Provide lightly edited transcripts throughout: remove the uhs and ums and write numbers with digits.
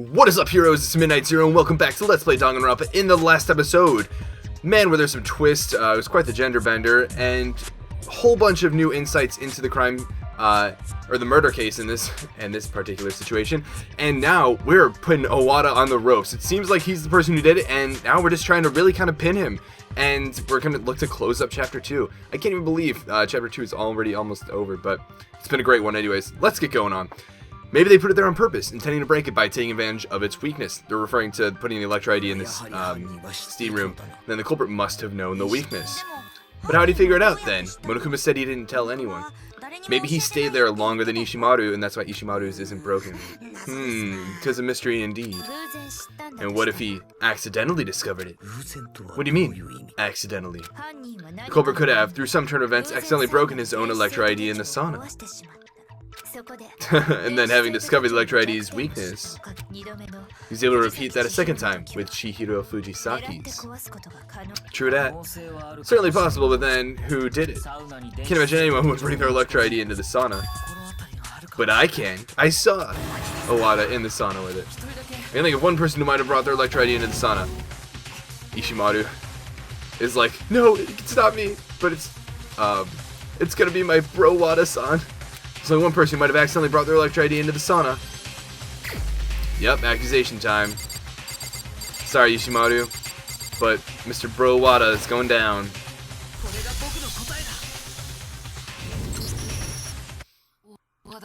What is up, heroes? It's Midnight Zero, and welcome back to Let's Play Danganronpa. In the last episode, man, were there some twists. It was quite the gender bender, and a whole bunch of new insights into the crime, or the murder case in this particular situation. And now we're putting Owada on the ropes. It seems like he's the person who did it, and now we're just trying to really kind of pin him. And we're going to look to close up Chapter 2. I can't even believe Chapter 2 is already almost over, but it's been a great one anyways. Let's get going on. Maybe they put it there on purpose, intending to break it by taking advantage of its weakness. They're referring to putting the Electro ID in this steam room. Then the culprit must have known the weakness. But how did he figure it out then? Monokuma said he didn't tell anyone. Maybe he stayed there longer than Ishimaru, and that's why Ishimaru's isn't broken. Tis a mystery indeed. And what if he accidentally discovered it? What do you mean, accidentally? The culprit could have, through some turn of events, accidentally broken his own Electro ID in the sauna. And then, having discovered the Electro ID's weakness, he's able to repeat that a second time with Chihiro Fujisaki's. True that. Certainly possible, but then, who did it? Can't imagine anyone would bring their Electro ID into the sauna. But I can. I saw Owada in the sauna with it. I can think of one person who might have brought their Electro ID into the sauna. Ishimaru is like, no, you can stop me, but it's gonna be my bro Wada-san. There's only one person who might have accidentally brought their Electro ID into the sauna. Yep, accusation time. Sorry, Ishimaru, but Mr. Bro Wada is going down.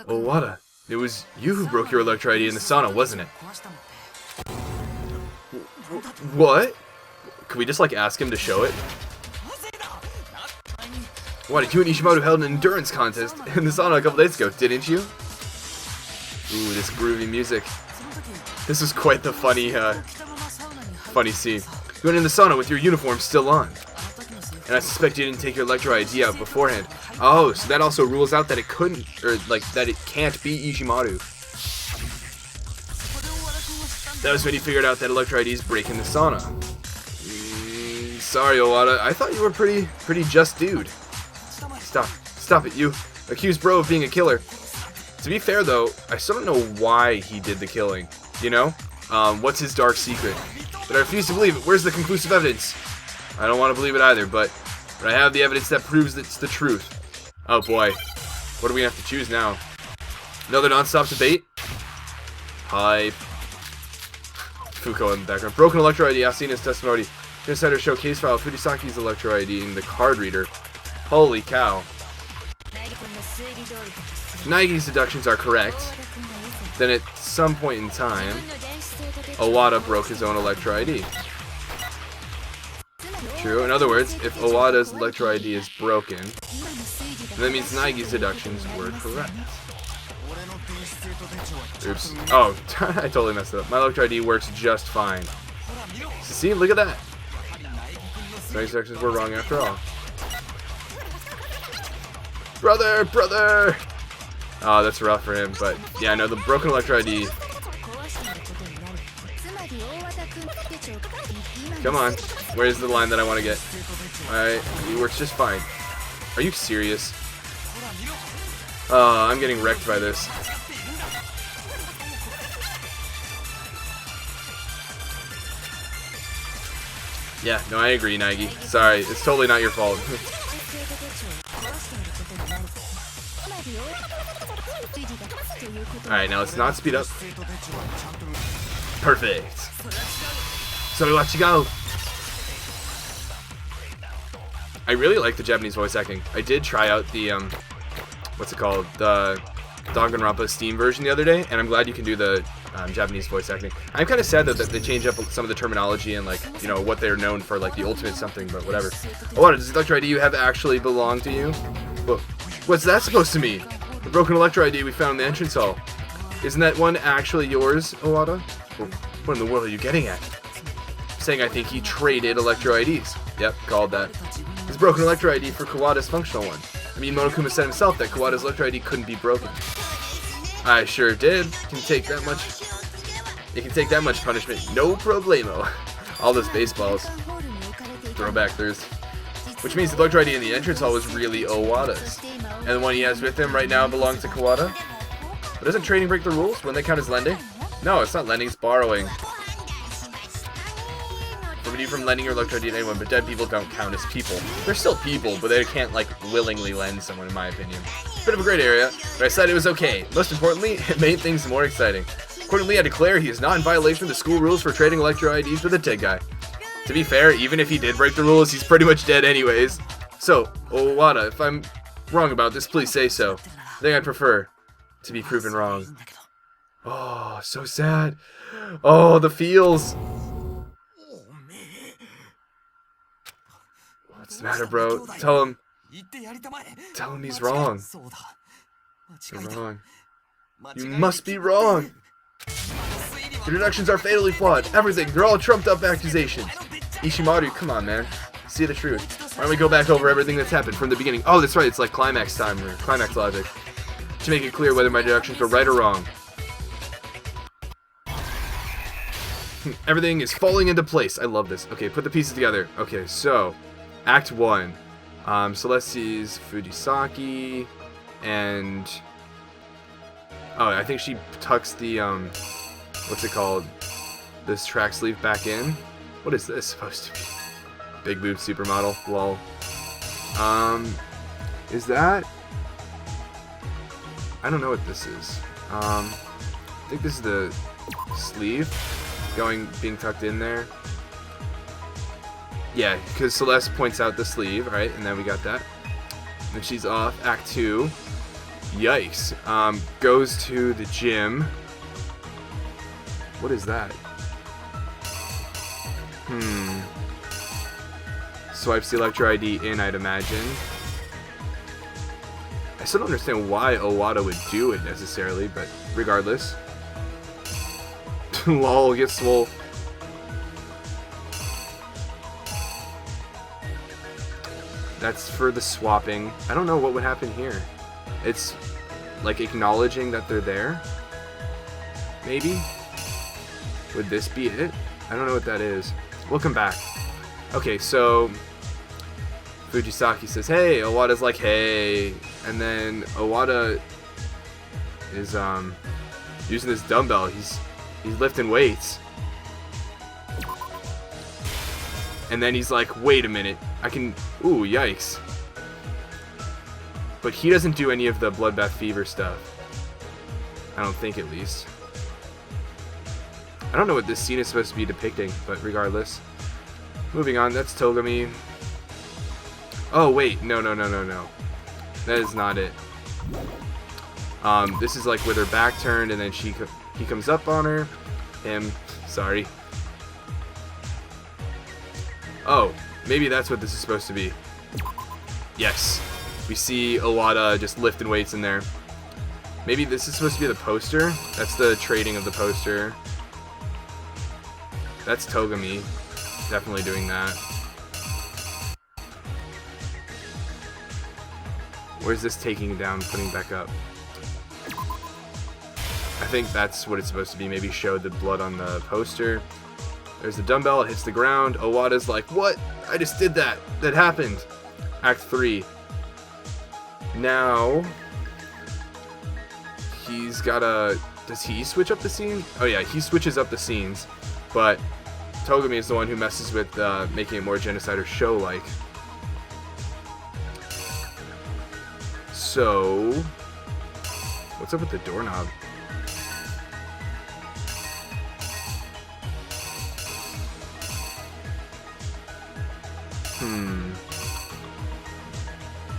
Oh, Wada, it was you who broke your Electro ID in the sauna, wasn't it? What? Could we just, ask him to show it? Wada, you and Ishimaru held an endurance contest in the sauna a couple days ago, didn't you? Ooh, this groovy music. This was quite the funny scene. You went in the sauna with your uniform still on. And I suspect you didn't take your Electro ID out beforehand. Oh, so that also rules out that it couldn't, or, that it can't be Ishimaru. That was when he figured out that Electro ID's breaking the sauna. Sorry, Owada. I thought you were pretty just dude. Stop it, you accused bro of being a killer. To be fair though, I still don't know why he did the killing, you know? What's his dark secret? But I refuse to believe it. Where's the conclusive evidence? I don't want to believe it either, but I have the evidence that proves that it's the truth. Oh boy, what do we have to choose now? Another non-stop debate? Hype. Fuko in the background. Broken Electro ID, Asina's testimony. Insider show case file, Fujisaki's Electro ID in the card reader. Holy cow. Nagi's deductions are correct. Then at some point in time, Owada broke his own Electro ID. True. In other words, if Owada's Electro ID is broken, that means Nagi's deductions were correct. Oops. Oh, I totally messed it up. My Electro ID works just fine. See, look at that. Nagi's deductions were wrong after all. Brother! Oh, that's rough for him, but yeah, no, the broken Electro ID. Come on, where's the line that I want to get? Alright, it works just fine. Are you serious? Oh, I'm getting wrecked by this. Yeah, no, I agree, Nagi. Sorry, it's totally not your fault. Alright, now let's not speed up. Perfect. So let's go. I really like the Japanese voice acting. I did try out the what's it called? The Danganronpa Steam version the other day, and I'm glad you can do the Japanese voice acting. I'm kind of sad that they change up some of the terminology and what they're known for, the ultimate something, but whatever. Oh, what does the Electro ID you have actually belong to you? Whoa. What's that supposed to mean? The broken Electro ID we found in the entrance hall. Isn't that one actually yours, Owada? What in the world are you getting at? Saying I think he traded Electro IDs. Yep, called that. His broken Electro ID for Kawada's functional one. I mean, Monokuma said himself that Kawada's Electro ID couldn't be broken. I sure did. It can take that much punishment. No problemo. All those baseballs. Throwback Thursday. Which means the Electro ID in the entrance hall was really Owada's. And the one he has with him right now belongs to Kawada. But doesn't trading break the rules? Wouldn't that count as lending? No, it's not lending, it's borrowing. Forbid you from lending your electro ID to anyone, but dead people don't count as people. They're still people, but they can't, like, willingly lend someone, in my opinion. Bit of a great area, but I said it was okay. Most importantly, it made things more exciting. Accordingly, I declare he is not in violation of the school rules for trading electro IDs with a dead guy. To be fair, even if he did break the rules, he's pretty much dead anyways. So, Owada, if I'm wrong about this, please say so. I think I'd prefer to be proven wrong. Oh, so sad. Oh, the feels. What's the matter, bro? Tell him he's wrong. You're wrong. You must be wrong. Your deductions are fatally flawed. Everything. They're all trumped up accusations. Ishimaru, come on, man. See the truth. Why don't we go back over everything that's happened from the beginning? Oh, that's right. It's like climax time or climax logic. To make it clear whether my deductions were right or wrong. Everything is falling into place. I love this. Okay, put the pieces together. Okay, so Act 1. Celeste sees Fujisaki, and oh, I think she tucks the what's it called? This track sleeve back in. What is this supposed to be? Big boob supermodel. Lol. Is that? I don't know what this is. I think this is the sleeve being tucked in there. Yeah, because Celeste points out the sleeve, right? And then we got that. Then she's off. Act 2. Yikes. Goes to the gym. What is that? Swipes the electro ID in, I'd imagine. I still don't understand why Owada would do it necessarily, but regardless. Lol, get swole. That's for the swapping. I don't know what would happen here. It's like acknowledging that they're there. Maybe? Would this be it? I don't know what that is. We'll come back. Okay, so Fujisaki says, hey, Owada's like, hey. And then Owada is using this dumbbell. He's lifting weights. And then he's like, wait a minute. I can... Ooh, yikes. But he doesn't do any of the Bloodbath Fever stuff. I don't think, at least. I don't know what this scene is supposed to be depicting, but regardless. Moving on, that's Togami. Oh, wait. No. That is not it. This is like with her back turned, and then he comes up on her. Sorry. Oh, maybe that's what this is supposed to be. Yes. We see Owada just lifting weights in there. Maybe this is supposed to be the poster. That's the trading of the poster. That's Togami. Definitely doing that. Where's this taking down, putting back up? I think that's what it's supposed to be. Maybe show the blood on the poster. There's the dumbbell, it hits the ground. Owada's like, what? I just did that. That happened. Act 3. Now, he's gotta... Does he switch up the scene? Oh yeah, he switches up the scenes. But Togami is the one who messes with making it more genocide or show-like. So, what's up with the doorknob?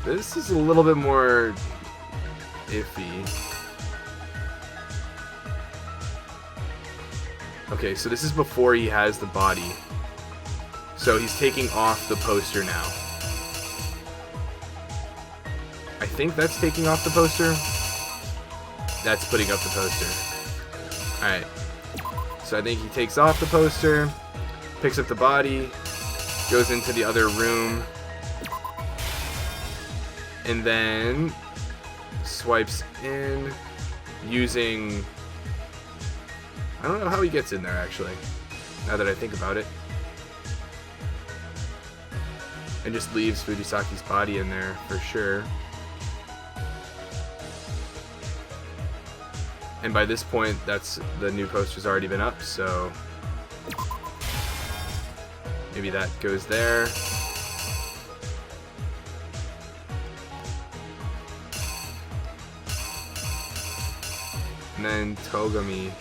This is a little bit more iffy. Okay, so this is before he has the body. So he's taking off the poster now. I think that's taking off the poster. That's putting up the poster. Alright. So I think he takes off the poster, picks up the body, goes into the other room, and then swipes in using... I don't know how he gets in there, actually, now that I think about it. And just leaves Fujisaki's body in there, for sure. And by this point, the new poster's already been up, so maybe that goes there. And then Togami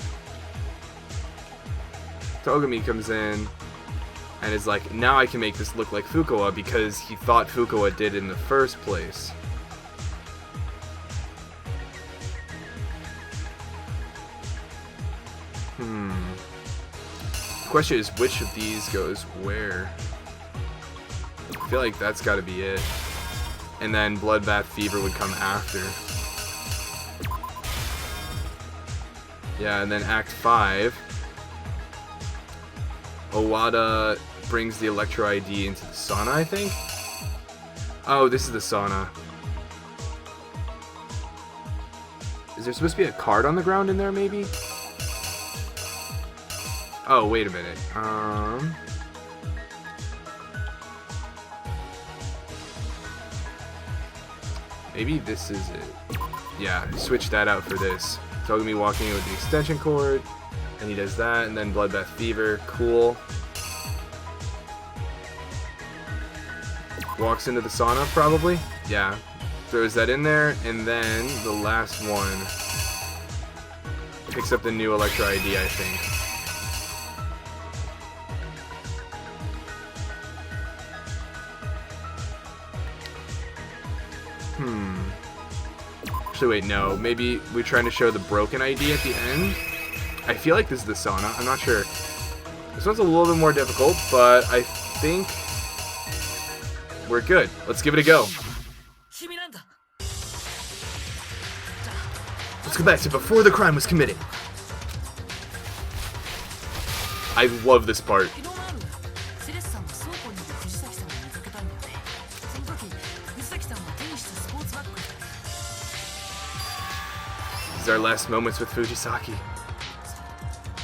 comes in and is like, now I can make this look like Fukawa because he thought Fukawa did in the first place. The question is, which of these goes where? I feel like that's gotta be it. And then Bloodbath Fever would come after. Yeah, and then Act 5. Owada brings the Electro ID into the sauna, I think? Oh, this is the sauna. Is there supposed to be a card on the ground in there, maybe? Oh, wait a minute. Maybe this is it. Yeah, switch that out for this. Togami walking in with the extension cord, and he does that, and then Bloodbath Fever. Cool. Walks into the sauna, probably? Yeah. Throws that in there, and then the last one picks up the new Electro ID, I think. Actually, wait, no. Maybe we're trying to show the broken ID at the end? I feel like this is the sauna. I'm not sure. This one's a little bit more difficult, but I think we're good. Let's give it a go. Let's go back to before the crime was committed. I love this part. These are our last moments with Fujisaki.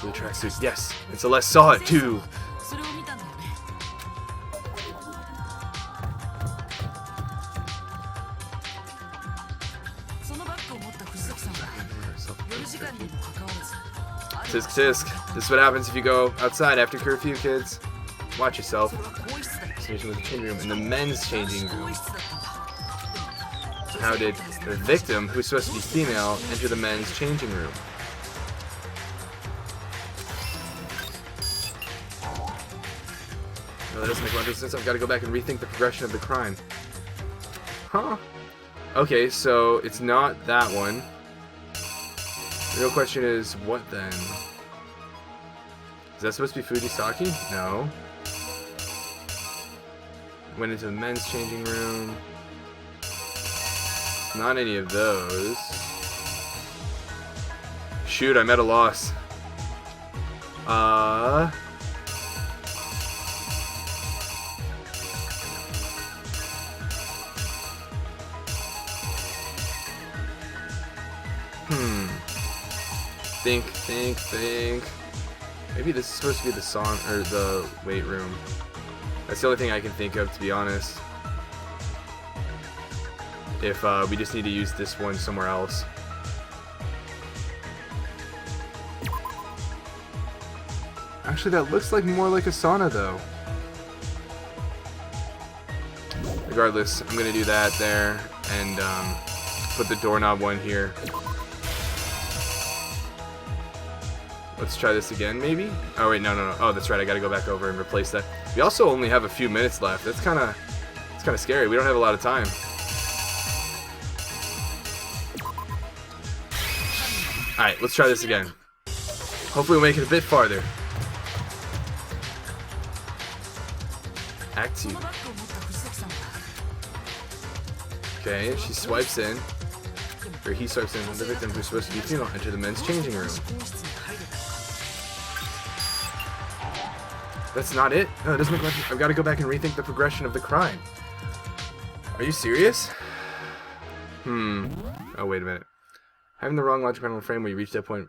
Blue tracksuit. Yes, and Celeste saw it too. Tisk tisk. This is what happens if you go outside after curfew, kids. Watch yourself. Station with the changing room in the men's changing room. How did the victim, who's supposed to be female, enter the men's changing room? No, that doesn't make much sense. I've got to go back and rethink the progression of the crime. Huh? Okay, so it's not that one. The real question is, what then? Is that supposed to be Fujisaki? No. Went into the men's changing room. Not any of those. Shoot, I'm at a loss. Think. Maybe this is supposed to be the sauna or the weight room. That's the only thing I can think of, to be honest. If we just need to use this one somewhere else. Actually, that looks like more like a sauna, though. Regardless, I'm gonna do that there and put the doorknob one here. Let's try this again, maybe? Oh, wait, no. Oh, that's right, I gotta go back over and replace that. We also only have a few minutes left. It's kind of scary. We don't have a lot of time. Alright, let's try this again. Hopefully we'll make it a bit farther. Act 2. Okay, she swipes in. Or he swipes in. The victim, who's supposed to be female, enter the men's changing room. That's not it? No, it doesn't make much. I've got to go back and rethink the progression of the crime. Are you serious? Oh, wait a minute. Having the wrong logic panel frame where you reach that point.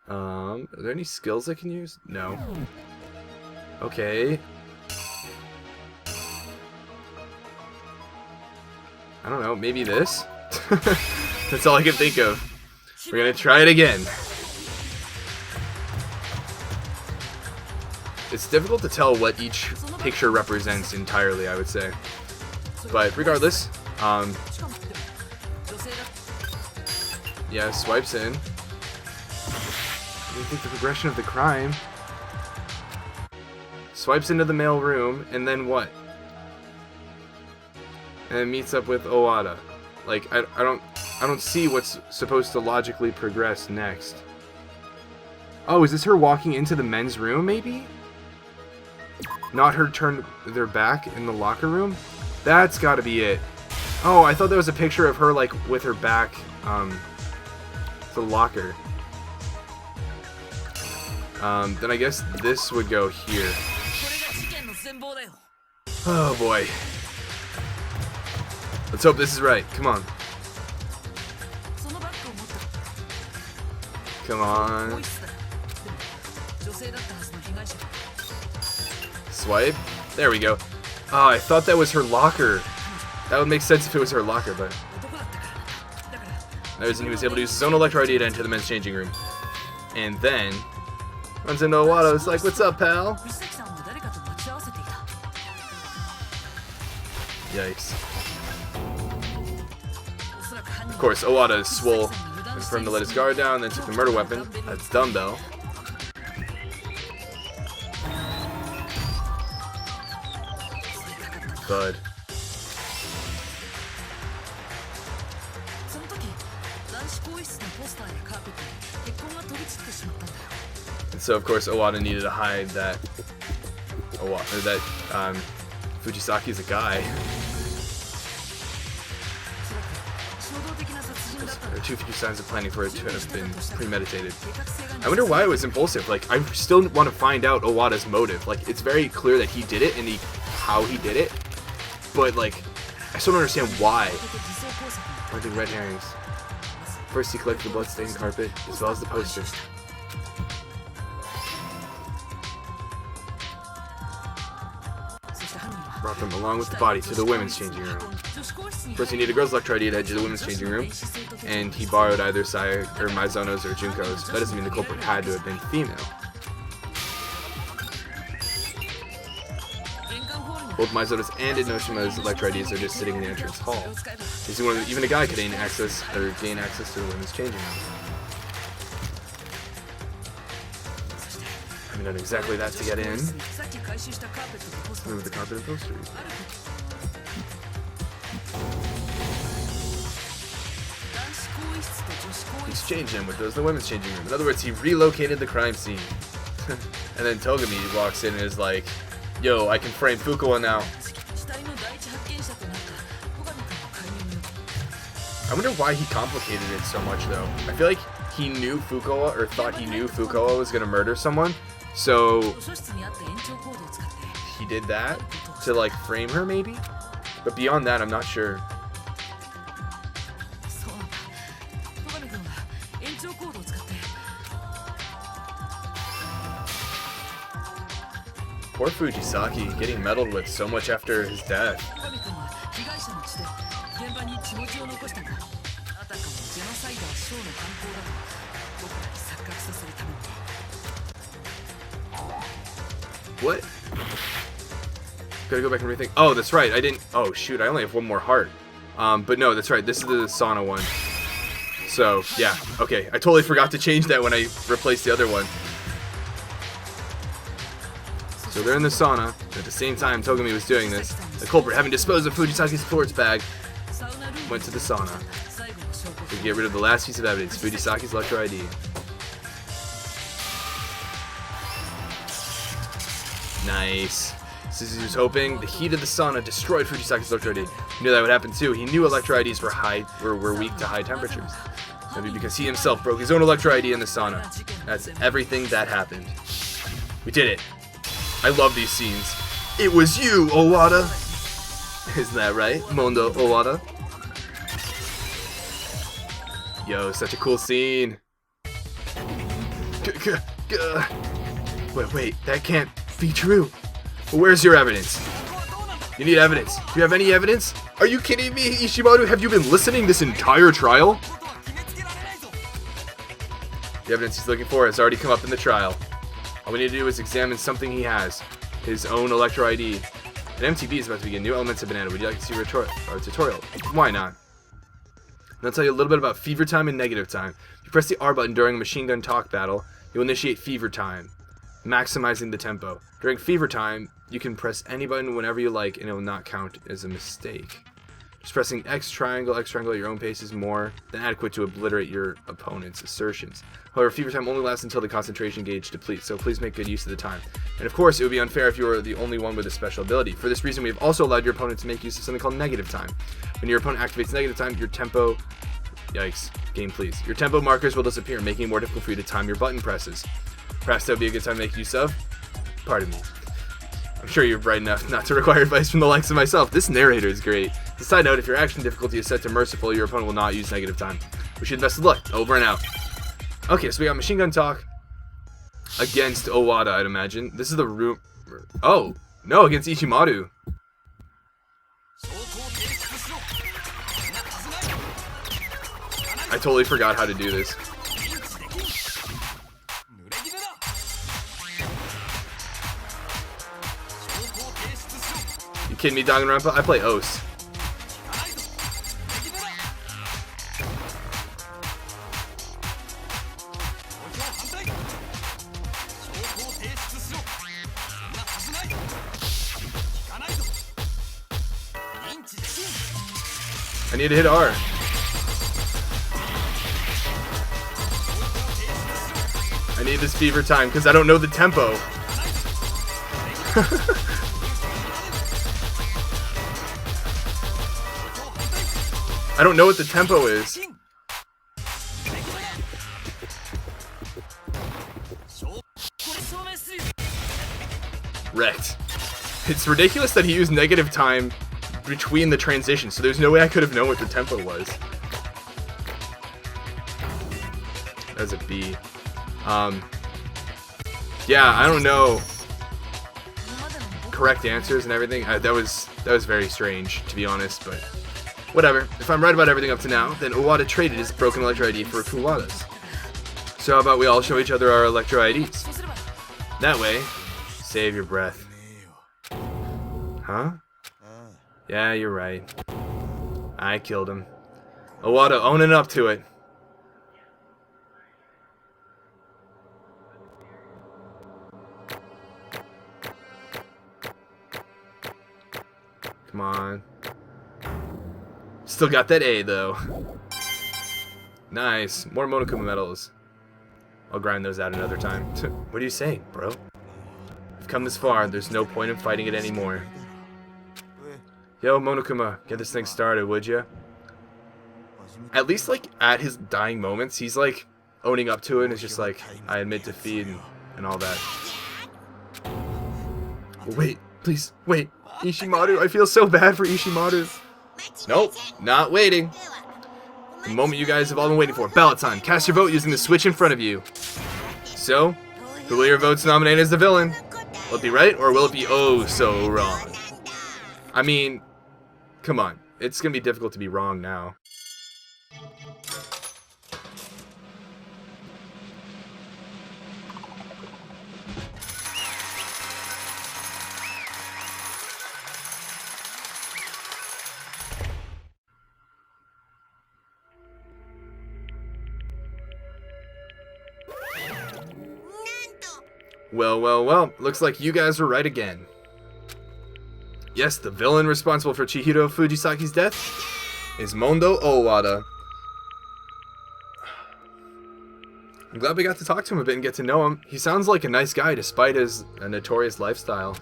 Are there any skills I can use? No. Okay. I don't know, maybe this? That's all I can think of. We're gonna try it again. It's difficult to tell what each picture represents entirely, I would say. But regardless, yeah, swipes in. What do you think the progression of the crime? Swipes into the male room, and then what? And then meets up with Owada. Like, I don't see what's supposed to logically progress next. Oh, is this her walking into the men's room, maybe? Not her turn their back in the locker room? That's gotta be it. Oh, I thought there was a picture of her, like, with her back, to the locker. Then I guess this would go here. Oh boy. Let's hope this is right. Come on. Come on. Swipe. There we go. Oh, I thought that was her locker. That would make sense if it was her locker, but... That was when he was able to use his own Electro ID to enter the men's changing room. And then... runs into Owada. It's like, what's up, pal? Yikes. Of course, Owada is swole. Went for him to let his guard down, then took the murder weapon. That's dumbbell. Bud. And so, of course, Owada needed to hide that Fujisaki's a guy. There are too few signs of planning for it to have been premeditated. I wonder why it was impulsive. Like, I still want to find out Owada's motive. Like, it's very clear that he did it and how he did it. But, like, I still don't understand why. Why the red herrings? First, he collected the bloodstained carpet, as well as the poster. Brought them along with the body to the women's changing room. First, he needed a girl's Electro ID to head to the women's changing room, and he borrowed either Maizono's or Junko's. That doesn't mean the culprit had to have been female. Both Maizono's and Inoshima's Electro IDs are just sitting in the entrance hall. Even a guy could gain access to the women's changing room. Having done exactly that to get in. Remove the carpet and posters. He's changed him with those in the women's changing room. In other words, he relocated the crime scene. And then Togami walks in and is like, yo, I can frame Fukuoka now. I wonder why he complicated it so much, though. I feel like he knew Fukuoka, or thought he knew Fukuoka was going to murder someone, so he did that to, like, frame her, maybe? But beyond that, I'm not sure. Poor Fujisaki, getting meddled with so much after his death. What? Gotta go back and rethink. Oh, that's right. I didn't. Oh, shoot. I only have one more heart. But no, that's right. This is the sauna one. So, yeah. Okay. I totally forgot to change that when I replaced the other one. So they're in the sauna. At the same time Togami was doing this, the culprit, having disposed of Fujisaki's sports bag, went to the sauna to get rid of the last piece of evidence, Fujisaki's Electro ID. Nice. Since he was hoping, the heat of the sauna destroyed Fujisaki's Electro ID. He knew that would happen too. He knew Electro IDs were weak to high temperatures. Maybe because he himself broke his own Electro ID in the sauna. That's everything that happened. We did it. I love these scenes. It was you, Owada! Isn't that right, Mondo Owada? Yo, such a cool scene. Wait, that can't be true. Where's your evidence? You need evidence. Do you have any evidence? Are you kidding me, Ishimaru? Have you been listening this entire trial? The evidence he's looking for has already come up in the trial. All we need to do is examine something he has. His own Electro ID. An MTB is about to begin. New elements have been added. Would you like to see a tutorial? Why not? And I'll tell you a little bit about fever time and negative time. If you press the R button during a machine gun talk battle, you'll initiate fever time, maximizing the tempo. During fever time, you can press any button whenever you like, and it will not count as a mistake. Just pressing X triangle at your own pace is more than adequate to obliterate your opponent's assertions. However, fever time only lasts until the concentration gauge depletes, so please make good use of the time. And of course, it would be unfair if you were the only one with a special ability. For this reason, we have also allowed your opponent to make use of something called negative time. When your opponent activates negative time, your tempo... Yikes. Game, please. Your tempo markers will disappear, making it more difficult for you to time your button presses. Perhaps that would be a good time to make use of... Pardon me. I'm sure you're bright enough not to require advice from the likes of myself. This narrator is great. As a side note, if your action difficulty is set to merciful, your opponent will not use negative time. Wish you the best of luck. Over and out. Okay, so we got machine gun talk against Owada, I'd imagine. This is the room. Oh, no, against Ichimaru. I totally forgot how to do this. You kidding me, Danganronpa? I play Os. I need to hit R. I need this fever time because I don't know the tempo. I don't know what the tempo is. Wrecked. It's ridiculous that he used negative time between the transitions, so there's no way I could have known what the tempo was. That was a B. Yeah, I don't know correct answers and everything. That was very strange, to be honest, but whatever. If I'm right about everything up to now, then Owada traded his broken Electro ID for Kuwata's. So how about we all show each other our Electro IDs? That way, save your breath. Huh? Yeah, you're right. I killed him. Owada owning up to it. Come on. Still got that A, though. Nice. More Monokuma medals. I'll grind those out another time. What are you saying, bro? We've come this far. There's no point in fighting it anymore. Yo, Monokuma, get this thing started, would ya? At least, like, at his dying moments, he's, like, owning up to it, and it's just like, I admit defeat and all that. Wait, please, wait. Ishimaru, I feel so bad for Ishimaru. Nope, not waiting. The moment you guys have all been waiting for. Ballot time. Cast your vote using the switch in front of you. So, who will your votes nominate as the villain? Will it be right, or will it be oh so wrong? I mean, come on. It's gonna be difficult to be wrong now. Well, looks like you guys were right again. Yes, the villain responsible for Chihiro Fujisaki's death is Mondo Owada. I'm glad we got to talk to him a bit and get to know him. He sounds like a nice guy despite his notorious lifestyle.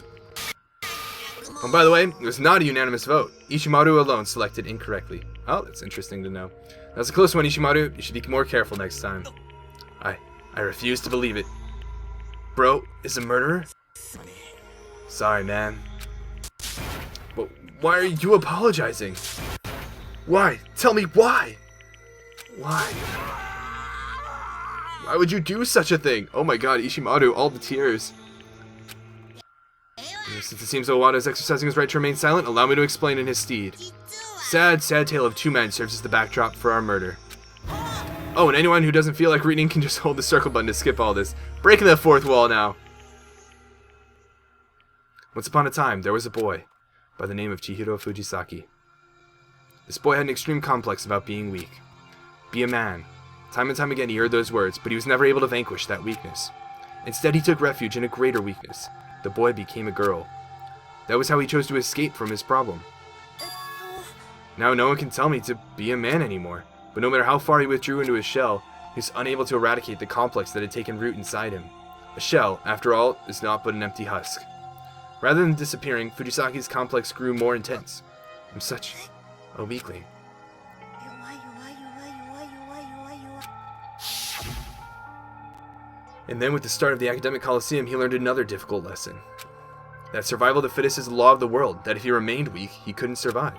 Oh, by the way, it was not a unanimous vote. Ishimaru alone selected incorrectly. Oh, that's interesting to know. That's a close one, Ishimaru. You should be more careful next time. I refuse to believe it. Bro is a murderer? Sorry, man. But why are you apologizing? Why? Tell me why? Why? Why would you do such a thing? Oh my god, Ishimaru, all the tears. Since it seems Owada is exercising his right to remain silent, allow me to explain in his stead. sad, sad tale of two men serves as the backdrop for our murder. Oh, and anyone who doesn't feel like reading can just hold the circle button to skip all this. Breaking the fourth wall now. Once upon a time, there was a boy by the name of Chihiro Fujisaki. This boy had an extreme complex about being weak. Be a man. Time and time again he heard those words, but he was never able to vanquish that weakness. Instead, he took refuge in a greater weakness. The boy became a girl. That was how he chose to escape from his problem. Now no one can tell me to be a man anymore, but no matter how far he withdrew into his shell, he was unable to eradicate the complex that had taken root inside him. A shell, after all, is not but an empty husk. Rather than disappearing, Fujisaki's complex grew more intense. I'm such a weakling. And then with the start of the academic coliseum, he learned another difficult lesson. That survival of the fittest is the law of the world, that if he remained weak, he couldn't survive.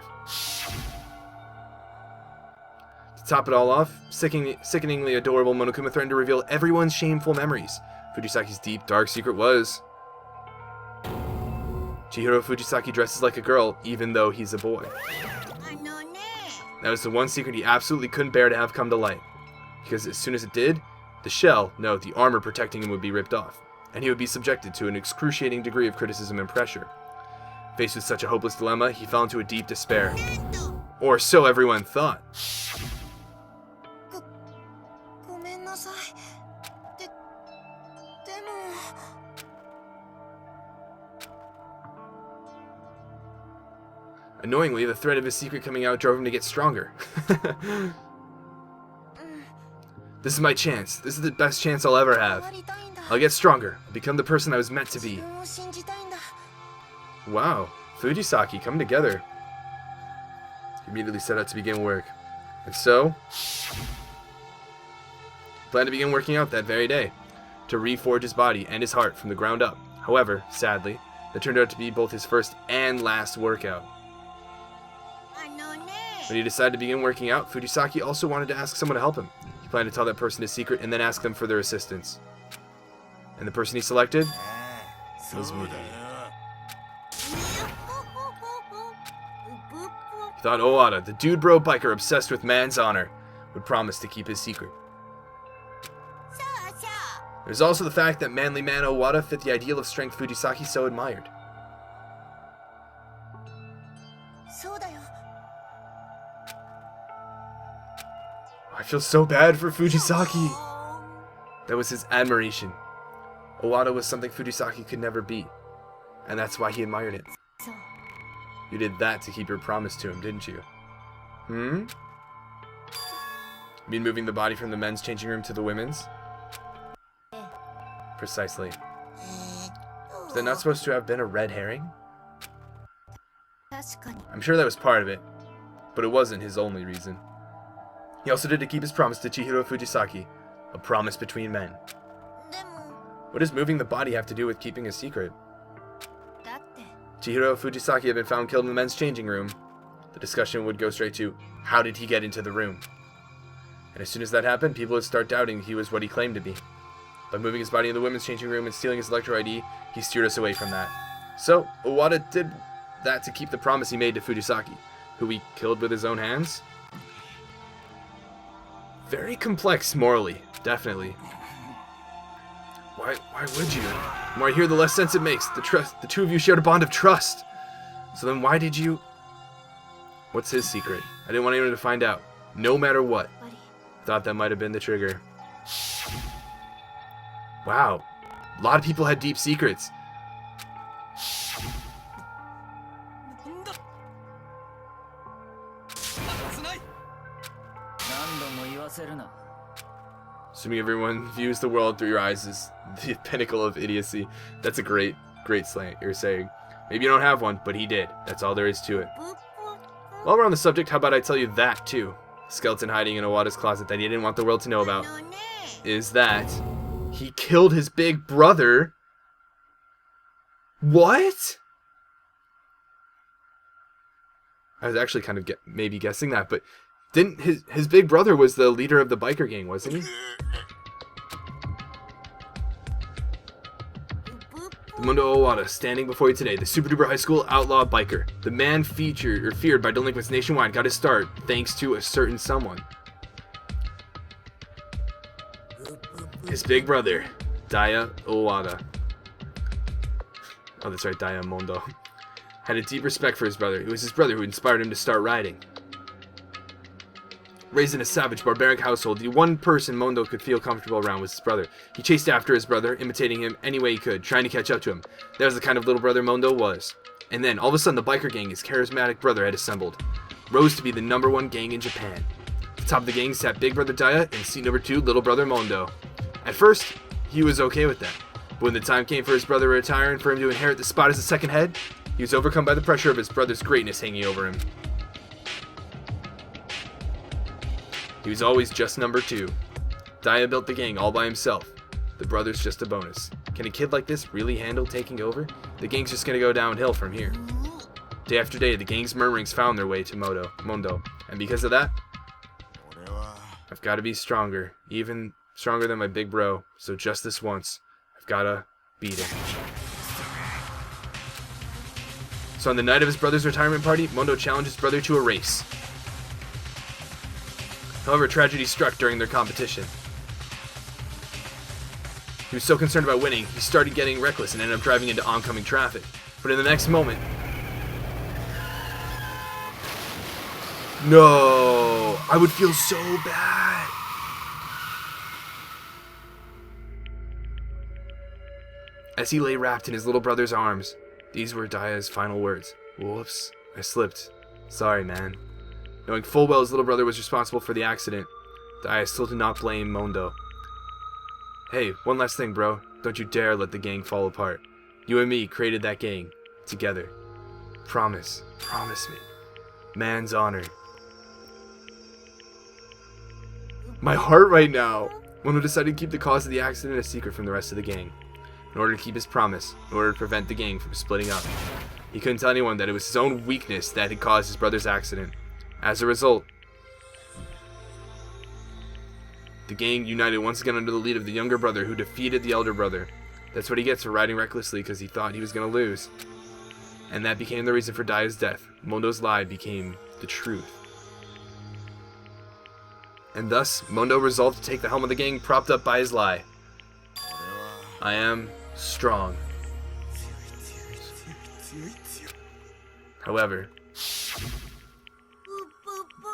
To top it all off, sickeningly adorable Monokuma threatened to reveal everyone's shameful memories. Fujisaki's deep, dark secret was... Chihiro Fujisaki dresses like a girl, even though he's a boy. That was the one secret he absolutely couldn't bear to have come to light. Because as soon as it did, the shell, no, the armor protecting him would be ripped off, and he would be subjected to an excruciating degree of criticism and pressure. Faced with such a hopeless dilemma, he fell into a deep despair. Or so everyone thought. Annoyingly, the threat of his secret coming out drove him to get stronger. This is my chance. This is the best chance I'll ever have. I'll get stronger. I'll become the person I was meant to be. Wow. Fujisaki, coming together. He immediately set out to begin work. And so... planned to begin working out that very day. To reforge his body and his heart from the ground up. However, sadly, that turned out to be both his first and last workout. When he decided to begin working out, Fujisaki also wanted to ask someone to help him. He planned to tell that person his secret and then ask them for their assistance. And the person he selected was me. He thought Owada, the dude bro biker obsessed with man's honor, would promise to keep his secret. There's also the fact that manly man Owada fit the ideal of strength Fujisaki so admired. I feel so bad for Fujisaki. That was his admiration. Owada was something Fujisaki could never be, and that's why he admired it. You did that to keep your promise to him, didn't you? You mean moving the body from the men's changing room to the women's? Precisely. Is that not supposed to have been a red herring? I'm sure that was part of it, but it wasn't his only reason. He also did to keep his promise to Chihiro Fujisaki, a promise between men. What does moving the body have to do with keeping a secret? Chihiro Fujisaki had been found killed in the men's changing room. The discussion would go straight to, how did he get into the room? And as soon as that happened, people would start doubting he was what he claimed to be. By moving his body in the women's changing room and stealing his Electro ID, he steered us away from that. So, Owada did that to keep the promise he made to Fujisaki, who he killed with his own hands? Very complex morally, definitely. Why would you? The more I hear, the less sense it makes. The two of you shared a bond of trust. So then why did you... What's his secret? I didn't want anyone to find out. No matter what. Thought that might have been the trigger. Wow. A lot of people had deep secrets. Assuming everyone views the world through your eyes as the pinnacle of idiocy. That's a great slang you're saying. Maybe you don't have one, but he did. That's all there is to it. While we're on the subject, how about I tell you that too? The skeleton hiding in Owada's closet that he didn't want the world to know about is that he killed his big brother. What? I was actually kind of maybe guessing that, but didn't his big brother was the leader of the biker gang, wasn't he? The Mondo Owada, standing before you today, the super duper high school outlaw biker. The man feared by delinquents nationwide got his start thanks to a certain someone. His big brother, Daya Owada. Oh, that's right, Daya Mondo. Had a deep respect for his brother. It was his brother who inspired him to start riding. Raised in a savage, barbaric household, the one person Mondo could feel comfortable around was his brother. He chased after his brother, imitating him any way he could, trying to catch up to him. That was the kind of little brother Mondo was. And then, all of a sudden, the biker gang his charismatic brother had assembled rose to be the #1 gang in Japan. At the top of the gang sat big brother Daya and seat number 2, little brother Mondo. At first, he was okay with that. But when the time came for his brother to retire and for him to inherit the spot as the second head, he was overcome by the pressure of his brother's greatness hanging over him. He was always just number 2. Daya built the gang all by himself. The brother's just a bonus. Can a kid like this really handle taking over? The gang's just gonna go downhill from here. Day after day, the gang's murmurings found their way to Mondo. And because of that, I've got to be stronger. Even stronger than my big bro. So just this once, I've got to beat him. So on the night of his brother's retirement party, Mondo challenged his brother to a race. However, tragedy struck during their competition. He was so concerned about winning, he started getting reckless and ended up driving into oncoming traffic. But in the next moment... No! I would feel so bad! As he lay wrapped in his little brother's arms, these were Daya's final words. Whoops, I slipped. Sorry, man. Knowing full well his little brother was responsible for the accident, Daya still did not blame Mondo. Hey, one last thing, bro. Don't you dare let the gang fall apart. You and me created that gang. Together. Promise. Promise me. Man's honor. My heart right now. Mondo decided to keep the cause of the accident a secret from the rest of the gang. In order to keep his promise. In order to prevent the gang from splitting up. He couldn't tell anyone that it was his own weakness that had caused his brother's accident. As a result, the gang united once again under the lead of the younger brother who defeated the elder brother. That's what he gets for riding recklessly because he thought he was going to lose. And that became the reason for Daya's death. Mondo's lie became the truth. And thus, Mondo resolved to take the helm of the gang propped up by his lie. I am strong. However,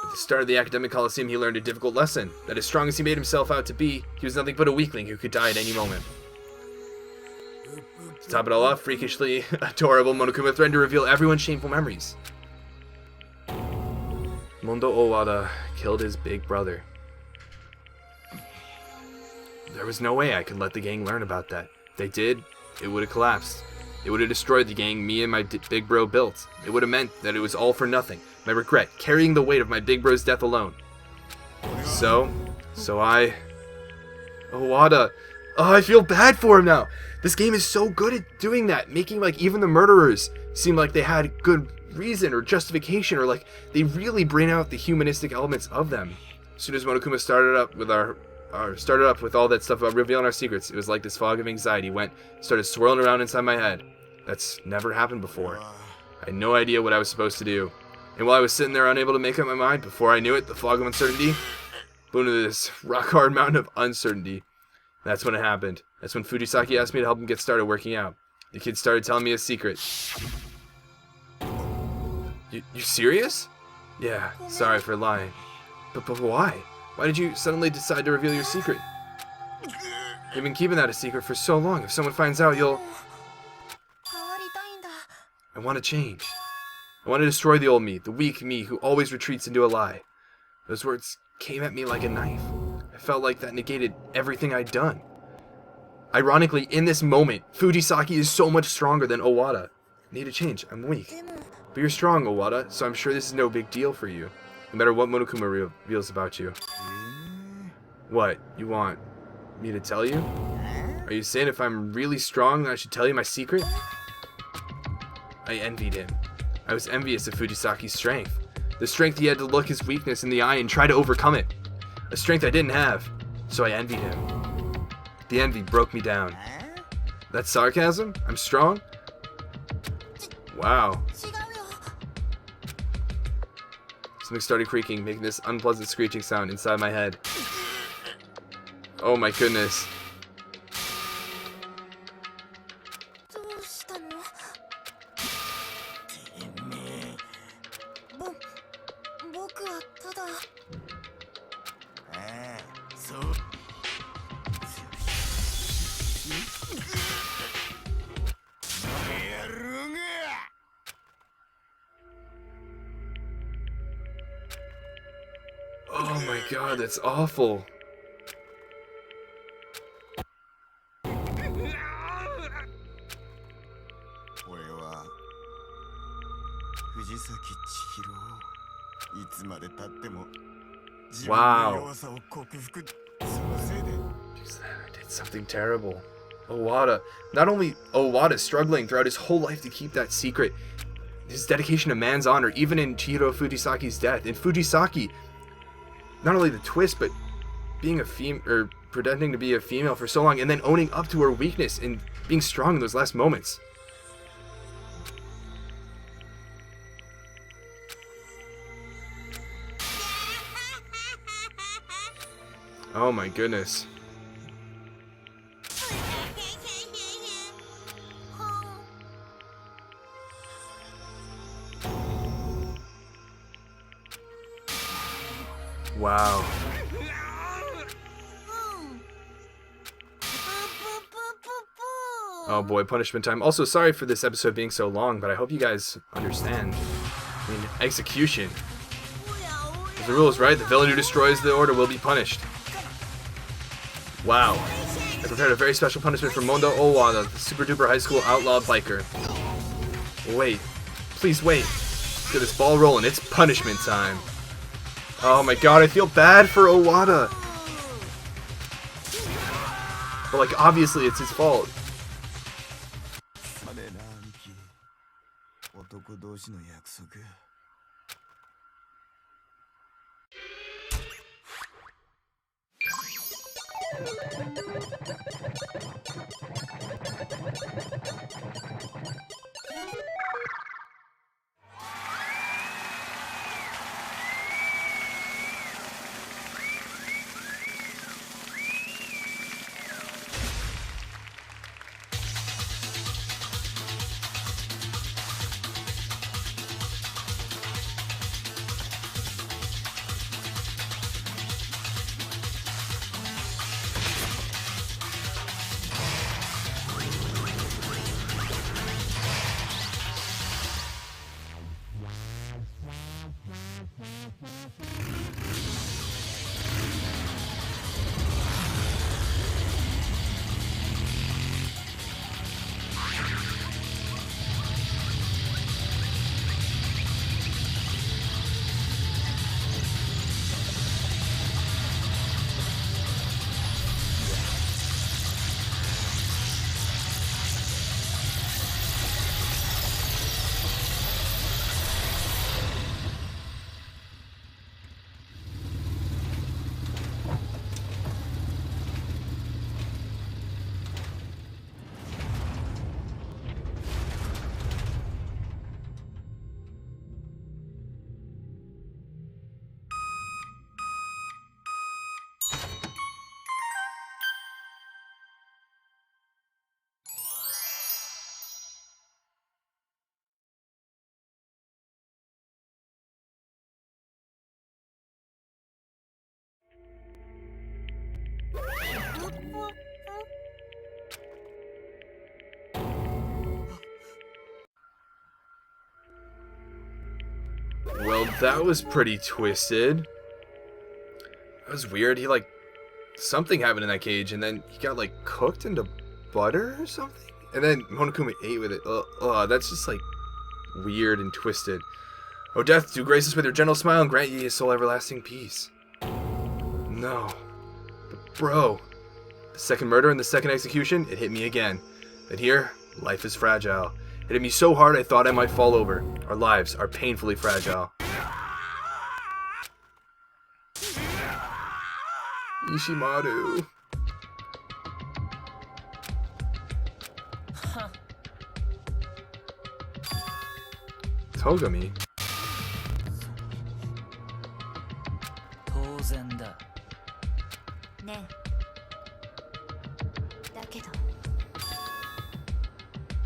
at the start of the academic coliseum, he learned a difficult lesson. That as strong as he made himself out to be, he was nothing but a weakling who could die at any moment. To top it all off, freakishly adorable Monokuma threatened to reveal everyone's shameful memories. Mondo Owada killed his big brother. There was no way I could let the gang learn about that. If they did, it would have collapsed. It would have destroyed the gang me and my big bro built. It would have meant that it was all for nothing. My regret, carrying the weight of my big bro's death alone. So I... Owada. Oh, I feel bad for him now. This game is so good at doing that, making like even the murderers seem like they had good reason or justification, or like they really bring out the humanistic elements of them. As soon as Monokuma started up with all that stuff about revealing our secrets, it was like this fog of anxiety started swirling around inside my head. That's never happened before. I had no idea what I was supposed to do. And while I was sitting there unable to make up my mind, before I knew it, the fog of uncertainty blew into this rock-hard mountain of uncertainty. That's when it happened. That's when Fujisaki asked me to help him get started working out. The kid started telling me a secret. You serious? Yeah, sorry for lying. But why? Why did you suddenly decide to reveal your secret? You've been keeping that a secret for so long. If someone finds out, you'll... I want to change. I want to destroy the old me, the weak me who always retreats into a lie. Those words came at me like a knife. I felt like that negated everything I'd done. Ironically, in this moment, Fujisaki is so much stronger than Owada. I need to change. I'm weak. But you're strong, Owada, so I'm sure this is no big deal for you. No matter what Monokuma reveals about you. What? You want me to tell you? Are you saying if I'm really strong, then I should tell you my secret? I envied him. I was envious of Fujisaki's strength. The strength he had to look his weakness in the eye and try to overcome it. A strength I didn't have, so I envied him. The envy broke me down. That's sarcasm? I'm strong? Wow. Something started creaking, making this unpleasant screeching sound inside my head. Oh my goodness. Oh my god, that's awful. Wow. I did something terrible. Owada. Not only Owada struggling throughout his whole life to keep that secret, his dedication to man's honor, even in Chihiro Fujisaki's death. In Fujisaki, not only the twist, but being a or pretending to be a female for so long, and then owning up to her weakness and being strong in those last moments. Oh my goodness. Wow. Oh boy, punishment time. Also, sorry for this episode being so long, but I hope you guys understand. I mean, execution. If the rule is right, the villain who destroys the order will be punished. Wow. I prepared a very special punishment for Mondo Owada, the super duper high school outlaw biker. Wait. Please wait. Let's get this ball rolling. It's punishment time. Oh my god, I feel bad for Owada. But like, obviously it's his fault. Well, that was pretty twisted. That was weird. He, like, something happened in that cage, and then he got, like, cooked into butter or something? And then Monokuma ate with it. That's just, like, weird and twisted. O death, do grace us with your gentle smile and grant ye his soul everlasting peace. No. But bro, the second murder and the second execution, it hit me again. But here, life is fragile. It hit me so hard I thought I might fall over. Our lives are painfully fragile. Ishimaru. Togami? 当然だ。ねえ。だけど。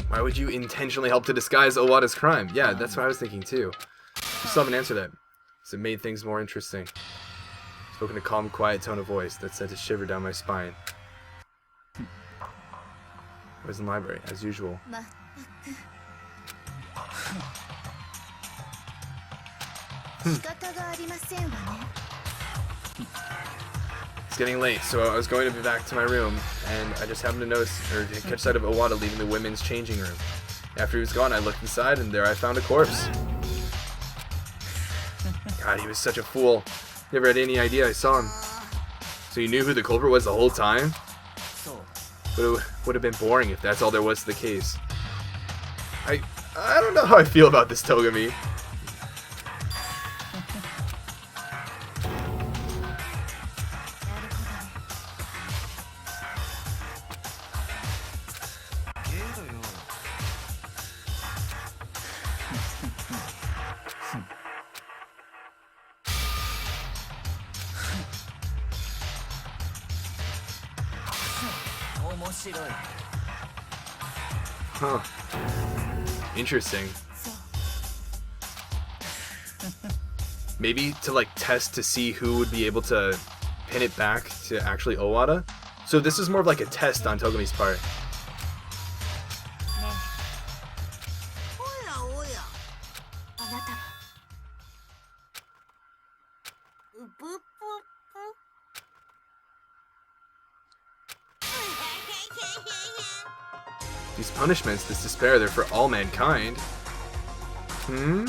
Why would you intentionally help to disguise Owada's crime? Yeah, that's what I was thinking too. You still haven't answered that. So it made things more interesting. Spoke in a calm, quiet tone of voice that sent a shiver down my spine. I was in the library, as usual. It's getting late, so I was going to be back to my room, and I just happened to notice, or to catch sight of Owada leaving the women's changing room. After he was gone, I looked inside, and there I found a corpse. God, he was such a fool. Never had any idea I saw him. So you knew who the culprit was the whole time? But it would have been boring if that's all there was to the case. I don't know how I feel about this, Togami. Huh. Interesting. Maybe to like test to see who would be able to pin it back to actually Owada. So this is more of like a test on Togami's part. These punishments, this despair, they're for all mankind. Hmm?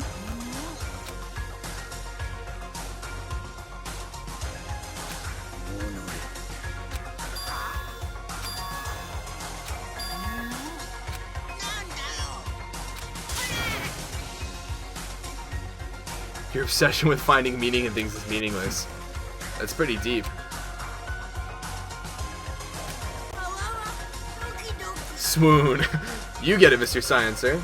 Your obsession with finding meaning in things is meaningless. That's pretty deep. Swoon. You get it, Mr. Sciencer.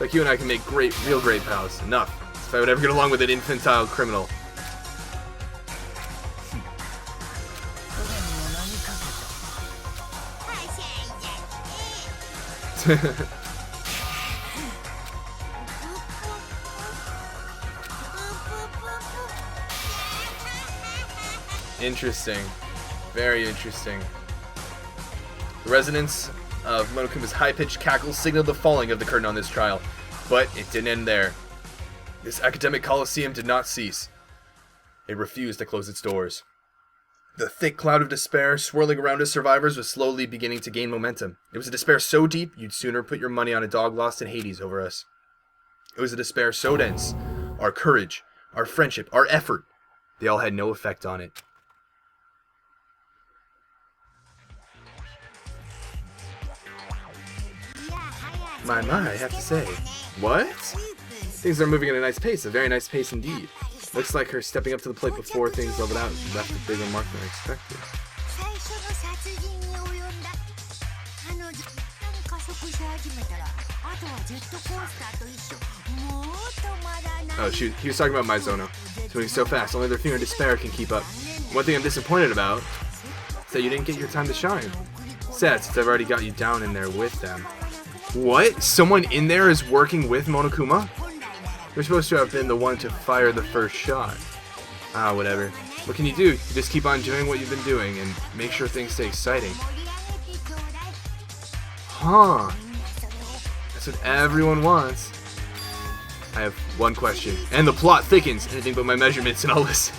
Like you and I can make real great pals. Enough. If I would ever get along with an infantile criminal. Interesting. Very interesting. The resonance of Monokuma's high-pitched cackle signaled the falling of the curtain on this trial, but it didn't end there. This academic coliseum did not cease. It refused to close its doors. The thick cloud of despair swirling around us survivors was slowly beginning to gain momentum. It was a despair so deep, you'd sooner put your money on a dog lost in Hades over us. It was a despair so dense, our courage, our friendship, our effort, they all had no effect on it. My, I have to say. What? Things are moving at a nice pace, a very nice pace indeed. Looks like her stepping up to the plate before things leveled out left a bigger mark than I expected. Oh shoot, he was talking about Mizono. It's moving so fast, only their fear and despair can keep up. One thing I'm disappointed about is that you didn't get your time to shine. Sad, since I've already got you down in there with them. What? Someone in there is working with Monokuma? You're supposed to have been the one to fire the first shot. Ah, whatever. What can you do? You just keep on doing what you've been doing and make sure things stay exciting. Huh. That's what everyone wants. I have one question. And the plot thickens. Anything but my measurements and I'll listen.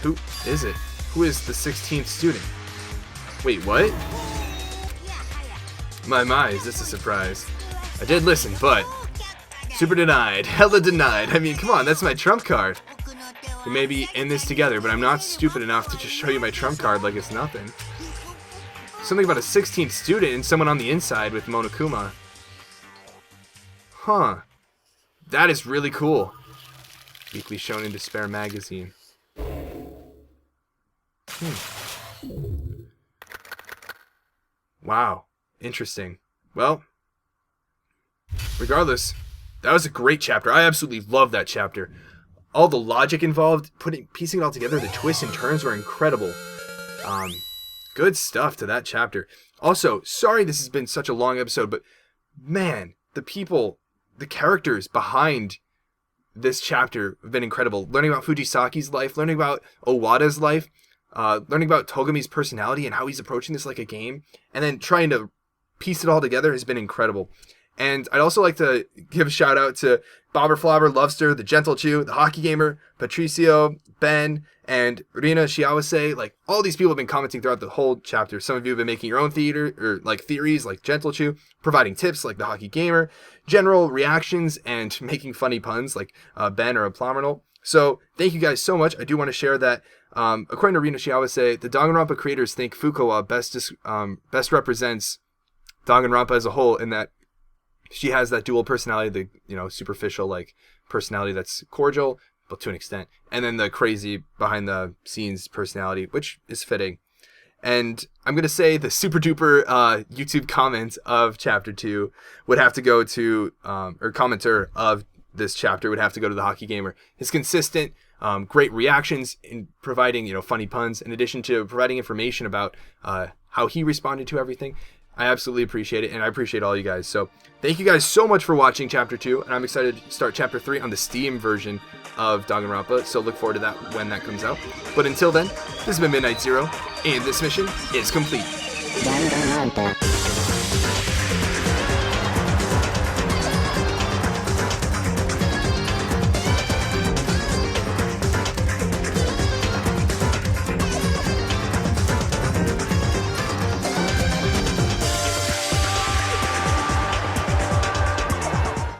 Who is it? Who is the 16th student? Wait, what? My, is this a surprise? I did listen, but... Super denied. Hella denied. I mean, come on, that's my trump card. We may be in this together, but I'm not stupid enough to just show you my trump card like it's nothing. Something about a 16th student and someone on the inside with Monokuma. Huh. That is really cool. Weekly Shonen Despair magazine. Wow. Interesting. Well, regardless, that was a great chapter. I absolutely love that chapter. All the logic involved, piecing it all together, the twists and turns were incredible. Good stuff to that chapter. Also, sorry this has been such a long episode, but man, the characters behind this chapter have been incredible. Learning about Fujisaki's life, learning about Owada's life, learning about Togami's personality and how he's approaching this like a game, and then trying to piece it all together has been incredible. And I'd also like to give a shout out to Bobber Flobber, Lovester, the Gentle Chew, the Hockey Gamer, Patricio, Ben, and Rina Shiawase. Like, all these people have been commenting throughout the whole chapter. Some of you have been making your own theories like Gentle Chew, providing tips like the Hockey Gamer, general reactions, and making funny puns like Ben or Plominal. So thank you guys so much. I do want to share that according to Rina Shiawase, the Danganronpa creators think Fukawa best represents Danganronpa as a whole, in that she has that dual personality, the superficial like personality that's cordial, but to an extent, and then the crazy behind the scenes personality, which is fitting. And I'm gonna say the super duper YouTube comment of chapter 2 would have to go to or commenter of this chapter would have to go to the Hockey Gamer. His consistent great reactions in providing funny puns, in addition to providing information about how he responded to everything. I absolutely appreciate it, and I appreciate all you guys. So thank you guys so much for watching Chapter 2, and I'm excited to start Chapter 3 on the Steam version of Danganronpa, so look forward to that when that comes out. But until then, this has been Midnight Zero, and this mission is complete. Danganronpa.